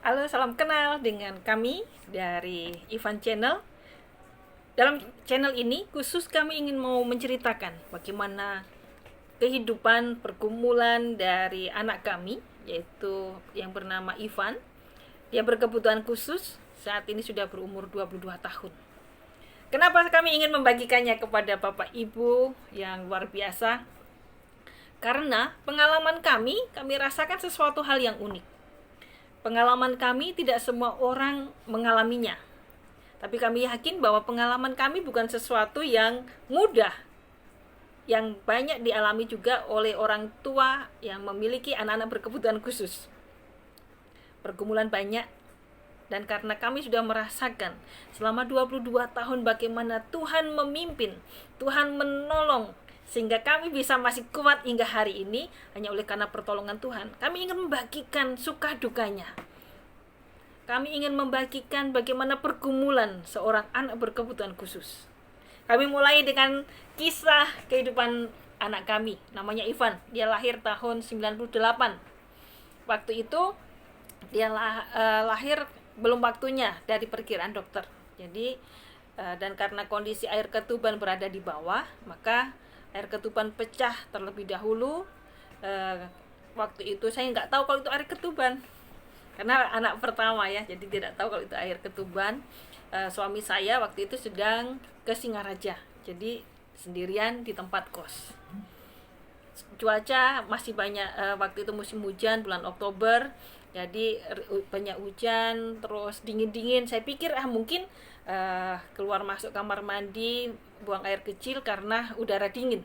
Halo, salam kenal dengan kami dari Ivan Channel. Dalam channel ini khusus kami ingin mau menceritakan bagaimana kehidupan pergumulan dari anak kami, yaitu yang bernama Ivan. Dia berkebutuhan khusus, saat ini sudah berumur 22 tahun. Kenapa kami ingin membagikannya kepada Bapak Ibu yang luar biasa? Karena pengalaman kami rasakan sesuatu hal yang unik. Pengalaman kami tidak semua orang mengalaminya. Tapi kami yakin bahwa pengalaman kami bukan sesuatu yang mudah, yang banyak dialami juga oleh orang tua yang memiliki anak-anak berkebutuhan khusus. Pergumulan banyak, dan karena kami sudah merasakan selama 22 tahun bagaimana Tuhan memimpin, Tuhan menolong, sehingga kami bisa masih kuat hingga hari ini hanya oleh karena pertolongan Tuhan. Kami ingin membagikan suka dukanya. Kami ingin membagikan bagaimana pergumulan seorang anak berkebutuhan khusus. Kami mulai dengan kisah kehidupan anak kami, namanya Ivan. Dia lahir tahun 98. Waktu itu dia lahir belum waktunya dari perkiraan dokter. Jadi dan karena kondisi air ketuban berada di bawah, maka air ketuban pecah terlebih dahulu. Waktu itu saya nggak tahu kalau itu air ketuban, karena anak pertama ya, jadi tidak tahu kalau itu air ketuban. Suami saya waktu itu sedang ke Singaraja, jadi sendirian di tempat kos. Cuaca masih banyak, waktu itu musim hujan, bulan Oktober, jadi banyak hujan, terus dingin-dingin. Saya pikir mungkin keluar masuk kamar mandi, buang air kecil karena udara dingin.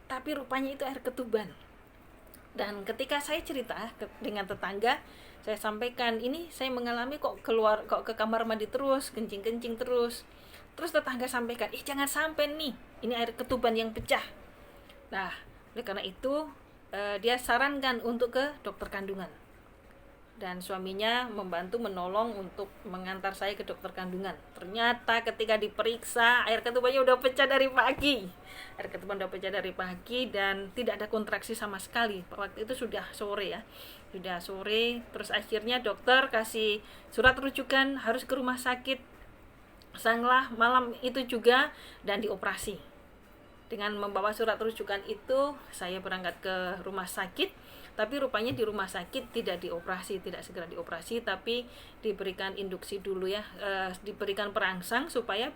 Tapi rupanya itu air ketuban. Dan ketika saya cerita dengan tetangga, saya sampaikan, ini saya mengalami kok ke kamar mandi terus, kencing terus. Terus tetangga sampaikan, jangan sampai nih, ini air ketuban yang pecah. Nah, oleh karena itu dia sarankan untuk ke dokter kandungan. Dan suaminya membantu menolong untuk mengantar saya ke dokter kandungan. Ternyata ketika diperiksa, air ketubannya udah pecah dari pagi. Air ketuban udah pecah dari pagi dan tidak ada kontraksi sama sekali. Waktu itu sudah sore ya. Sudah sore, terus akhirnya dokter kasih surat rujukan harus ke rumah sakit. Sanglah malam itu juga dan dioperasi. Dengan membawa surat rujukan itu, saya berangkat ke rumah sakit. Tapi rupanya di rumah sakit tidak dioperasi, tidak segera dioperasi, tapi diberikan induksi dulu ya, diberikan perangsang supaya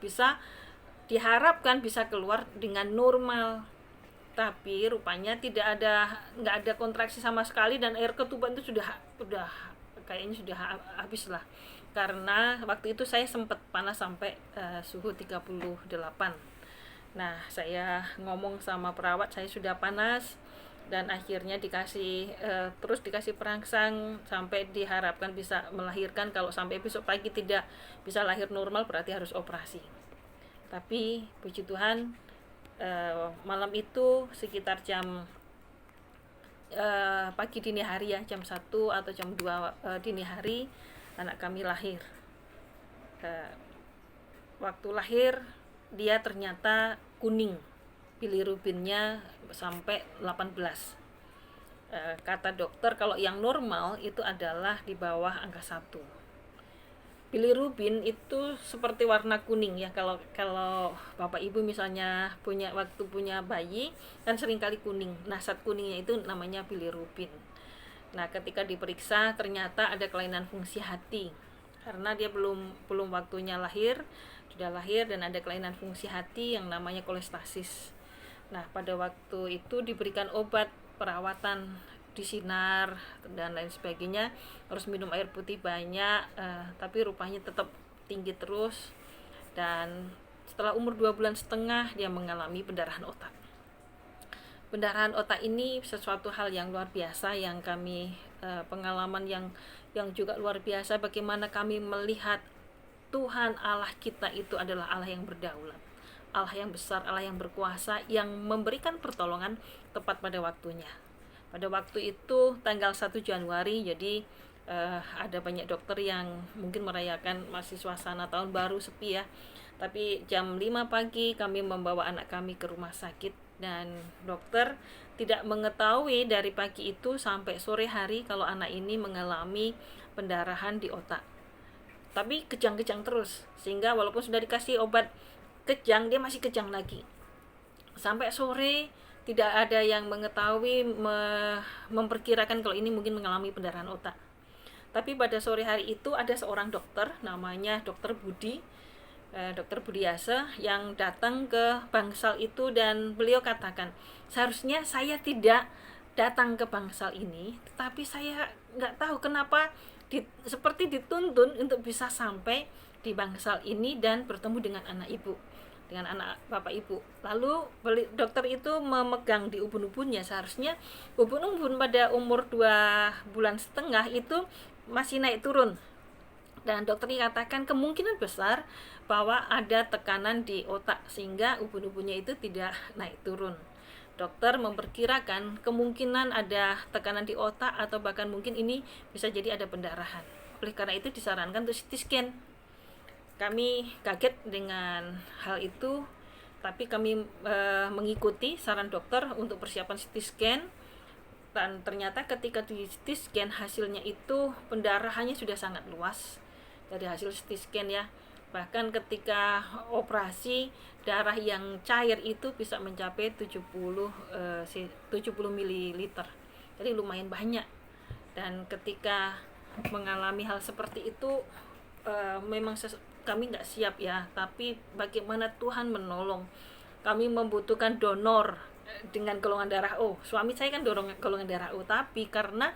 diharapkan bisa keluar dengan normal. Tapi rupanya nggak ada kontraksi sama sekali, dan air ketuban itu sudah kayaknya sudah habis lah. Karena waktu itu saya sempat panas sampai suhu 38. Nah, saya ngomong sama perawat, saya sudah panas, dan akhirnya terus dikasih perangsang sampai diharapkan bisa melahirkan. Kalau sampai besok pagi tidak bisa lahir normal, berarti harus operasi. Tapi puji Tuhan, malam itu sekitar jam pagi dini hari ya, jam 1 atau jam 2 dini hari, anak kami lahir. Waktu lahir dia ternyata kuning, bilirubinnya sampai 18. Kata dokter kalau yang normal itu adalah di bawah angka 1. Bilirubin itu seperti warna kuning ya, kalau Bapak Ibu misalnya waktu punya bayi kan seringkali kuning. Nah, zat kuningnya itu namanya bilirubin. Nah, ketika diperiksa ternyata ada kelainan fungsi hati. Karena dia belum waktunya lahir, sudah lahir dan ada kelainan fungsi hati yang namanya kolestasis. Nah, pada waktu itu diberikan obat, perawatan, disinar dan lain sebagainya, harus minum air putih banyak, tapi rupanya tetap tinggi terus. Dan setelah umur 2 bulan setengah dia mengalami pendarahan otak. Pendarahan otak ini sesuatu hal yang luar biasa, yang kami pengalaman yang juga luar biasa, bagaimana kami melihat Tuhan Allah kita itu adalah Allah yang berdaulat, Allah yang besar, Allah yang berkuasa, yang memberikan pertolongan tepat pada waktunya. Pada waktu itu tanggal 1 Januari, jadi ada banyak dokter yang mungkin merayakan masih suasana tahun baru, sepi ya. Tapi jam 5 pagi kami membawa anak kami ke rumah sakit, dan dokter tidak mengetahui dari pagi itu sampai sore hari kalau anak ini mengalami pendarahan di otak. Tapi kejang-kejang terus, sehingga walaupun sudah dikasih obat kejang, dia masih kejang lagi. Sampai sore tidak ada yang mengetahui, memperkirakan kalau ini mungkin mengalami pendarahan otak. Tapi pada sore hari itu ada seorang dokter, namanya Dokter Budi, Dokter Budiase, yang datang ke bangsal itu, dan beliau katakan, seharusnya saya tidak datang ke bangsal ini, tetapi saya nggak tahu kenapa seperti dituntun untuk bisa sampai di bangsal ini dan bertemu dengan anak ibu, dengan anak bapak ibu. Lalu dokter itu memegang di ubun-ubunnya. Seharusnya ubun-ubun pada umur 2,5 bulan itu masih naik turun, dan dokter dikatakan kemungkinan besar bahwa ada tekanan di otak sehingga ubun-ubunnya itu tidak naik turun. Dokter memperkirakan kemungkinan ada tekanan di otak, atau bahkan mungkin ini bisa jadi ada pendarahan. Oleh karena itu disarankan untuk CT scan. Kami kaget dengan hal itu, tapi kami mengikuti saran dokter untuk persiapan CT scan. Dan ternyata ketika di CT scan hasilnya itu pendarahannya sudah sangat luas dari hasil CT scan ya. Bahkan ketika operasi, darah yang cair itu bisa mencapai 70 ml. Jadi lumayan banyak. Dan ketika mengalami hal seperti itu, memang kami nggak siap ya, tapi bagaimana Tuhan menolong. Kami membutuhkan donor dengan golongan darah O. Suami saya kan golongan darah O, tapi karena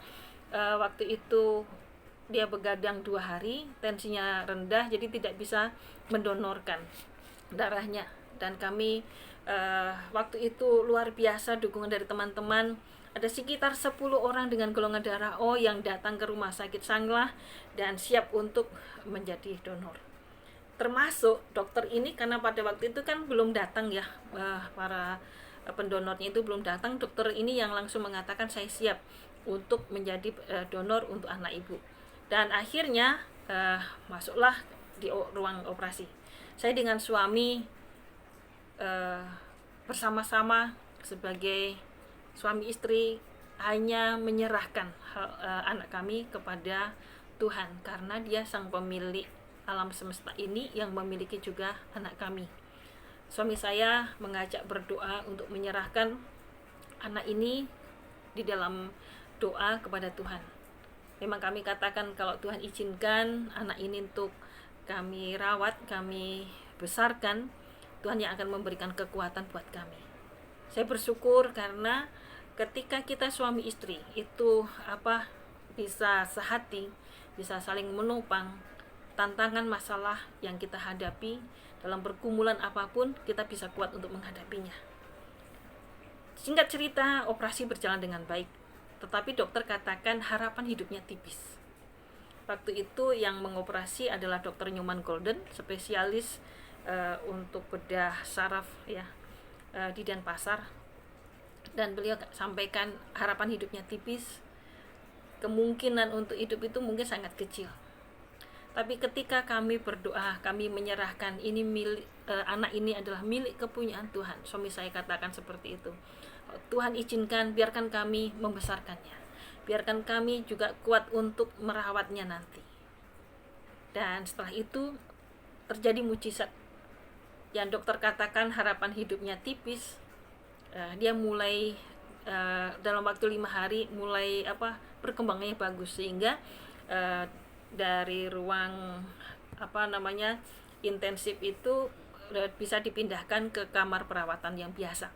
waktu itu dia begadang 2 hari, tensinya rendah, jadi tidak bisa mendonorkan darahnya. Dan kami waktu itu luar biasa dukungan dari teman-teman. Ada sekitar 10 orang dengan golongan darah O yang datang ke Rumah Sakit Sanglah dan siap untuk menjadi donor. Termasuk dokter ini, karena pada waktu itu kan belum datang ya, para pendonornya itu belum datang. Dokter ini yang langsung mengatakan saya siap untuk menjadi donor untuk anak ibu. Dan akhirnya masuklah di ruang operasi. Saya dengan suami bersama-sama sebagai suami istri hanya menyerahkan anak kami kepada Tuhan, karena Dia sang pemilik alam semesta ini yang memiliki juga anak kami. Suami saya mengajak berdoa untuk menyerahkan anak ini di dalam doa kepada Tuhan. Memang kami katakan kalau Tuhan izinkan anak ini untuk kami rawat, kami besarkan, Tuhan yang akan memberikan kekuatan buat kami. Saya bersyukur karena ketika kita suami istri itu bisa sehati, bisa saling menopang tantangan masalah yang kita hadapi dalam pergumulan apapun, kita bisa kuat untuk menghadapinya. Singkat cerita, operasi berjalan dengan baik. Tetapi dokter katakan harapan hidupnya tipis. Waktu itu yang mengoperasi adalah Dr. Newman Golden, spesialis untuk bedah saraf ya, di Denpasar. Dan beliau sampaikan harapan hidupnya tipis. Kemungkinan untuk hidup itu mungkin sangat kecil. Tapi ketika kami berdoa, kami menyerahkan ini anak ini adalah milik kepunyaan Tuhan. Suami saya katakan seperti itu. Tuhan izinkan, biarkan kami membesarkannya. Biarkan kami juga kuat untuk merawatnya nanti. Dan setelah itu terjadi mujizat. Yang dokter katakan harapan hidupnya tipis. Dia mulai dalam waktu 5 hari mulai perkembangannya bagus, sehingga dari ruang intensif itu bisa dipindahkan ke kamar perawatan yang biasa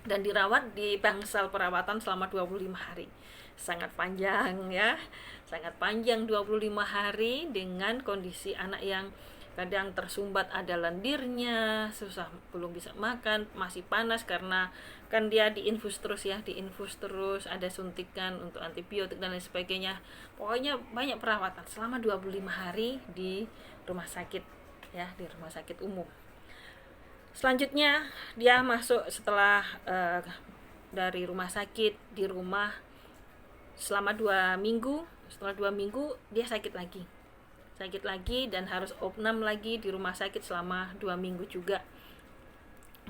dan dirawat di bangsal perawatan selama 25 hari. Sangat panjang ya, sangat panjang 25 hari dengan kondisi anak yang kadang tersumbat, ada lendirnya, susah, belum bisa makan, masih panas karena kan dia diinfus terus, ada suntikan untuk antibiotik dan lain sebagainya. Pokoknya banyak perawatan selama 25 hari di rumah sakit ya, di rumah sakit umum. Selanjutnya dia masuk setelah dari rumah sakit di rumah selama 2 minggu. Setelah 2 minggu dia sakit lagi dan harus opnam lagi di rumah sakit selama 2 minggu juga.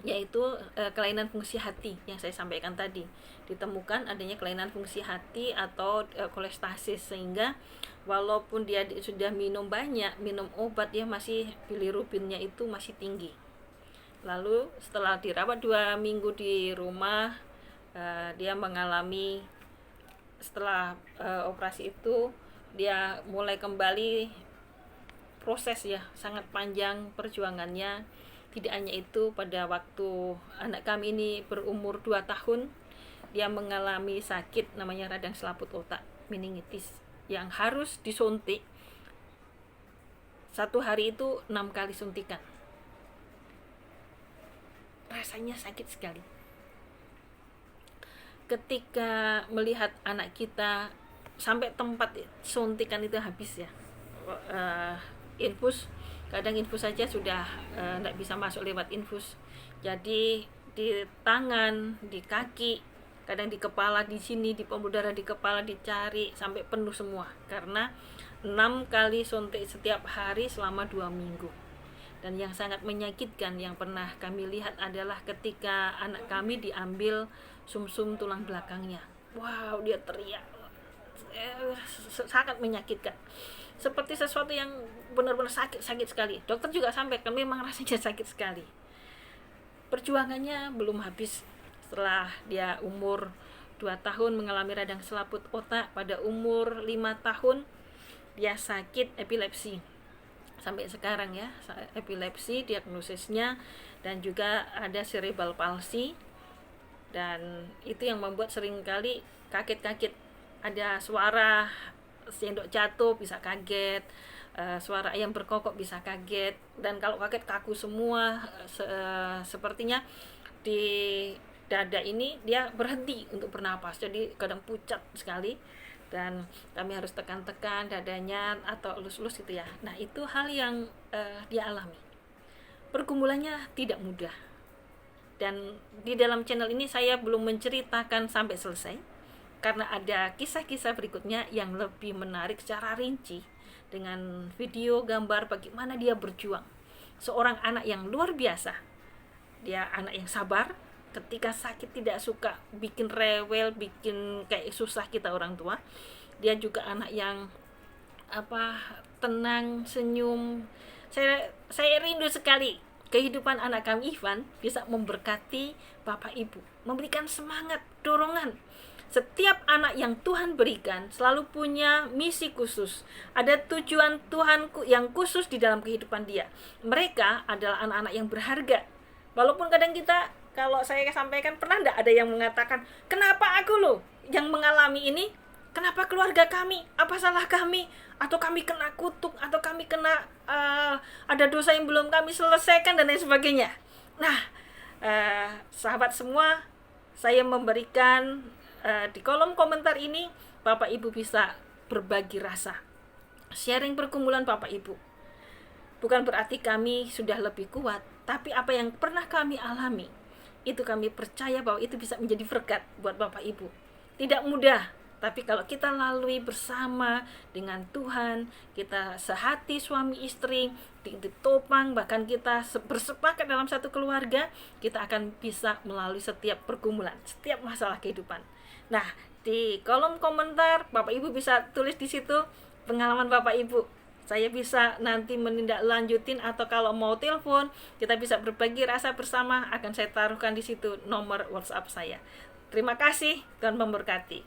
yaitu kelainan fungsi hati yang saya sampaikan tadi. Ditemukan adanya kelainan fungsi hati atau kolestasis, sehingga walaupun dia sudah minum banyak, minum obat, dia masih bilirubinnya itu masih tinggi. Lalu setelah dirawat 2 minggu di rumah, dia mengalami, setelah operasi itu dia mulai kembali, proses ya sangat panjang perjuangannya. Tidak hanya itu, pada waktu anak kami ini berumur 2 tahun, dia mengalami sakit namanya radang selaput otak, meningitis, yang harus disuntik. 1 hari itu 6 kali suntikan. Rasanya sakit sekali. Ketika melihat anak kita sampai tempat suntikan itu habis ya, infus, kadang infus saja sudah tidak bisa masuk lewat infus. Jadi di tangan, di kaki, kadang di kepala, di sini, di pembuluh darah di kepala dicari sampai penuh semua, karena 6 kali suntik setiap hari selama 2 minggu. Dan yang sangat menyakitkan yang pernah kami lihat adalah ketika anak kami diambil sumsum tulang belakangnya. Wow, dia teriak, sangat menyakitkan, seperti sesuatu yang benar-benar sakit sekali. Dokter juga sampaikan memang rasanya sakit sekali. Perjuangannya belum habis. Setelah dia umur 2 tahun mengalami radang selaput otak, pada umur 5 tahun dia sakit epilepsi. Sampai sekarang ya, epilepsi diagnosisnya, dan juga ada cerebral palsy. Dan itu yang membuat seringkali kaget-kaget. Ada suara sendok jatuh bisa kaget, suara ayam berkokok bisa kaget, dan kalau kaget kaku semua. Sepertinya di dada ini dia berhenti untuk bernapas, jadi kadang pucat sekali, dan kami harus tekan-tekan dadanya atau elus-elus gitu ya. Nah, itu hal yang dia alami. Pergumulannya tidak mudah, dan di dalam channel ini saya belum menceritakan sampai selesai, karena ada kisah-kisah berikutnya yang lebih menarik secara rinci, dengan video gambar bagaimana dia berjuang. Seorang anak yang luar biasa. Dia anak yang sabar, ketika sakit tidak suka bikin rewel, bikin kayak susah kita orang tua. Dia juga anak yang tenang, senyum. Saya rindu sekali kehidupan anak kami Ivan bisa memberkati Bapak Ibu, memberikan semangat, dorongan. Setiap anak yang Tuhan berikan selalu punya misi khusus. Ada tujuan Tuhan yang khusus di dalam kehidupan dia. Mereka adalah anak-anak yang berharga. Walaupun kadang kita, kalau saya sampaikan, pernah enggak ada yang mengatakan, kenapa aku loh yang mengalami ini? Kenapa keluarga kami? Apa salah kami? Atau kami kena kutuk? Atau kami kena ada dosa yang belum kami selesaikan, dan lain sebagainya. Nah, sahabat semua, saya memberikan di kolom komentar ini, Bapak Ibu bisa berbagi rasa, sharing pergumulan Bapak Ibu. Bukan berarti kami sudah lebih kuat, tapi apa yang pernah kami alami, itu kami percaya bahwa itu bisa menjadi berkat buat Bapak Ibu. Tidak mudah, tapi kalau kita lalui bersama dengan Tuhan, kita sehati suami istri, ditopang, bahkan kita bersepakat dalam satu keluarga, kita akan bisa melalui setiap pergumulan, setiap masalah kehidupan. Nah, di kolom komentar Bapak Ibu bisa tulis di situ pengalaman Bapak Ibu. Saya bisa nanti menindaklanjutin, atau kalau mau telepon, kita bisa berbagi rasa bersama, akan saya taruhkan di situ nomor WhatsApp saya. Terima kasih, Tuhan memberkati.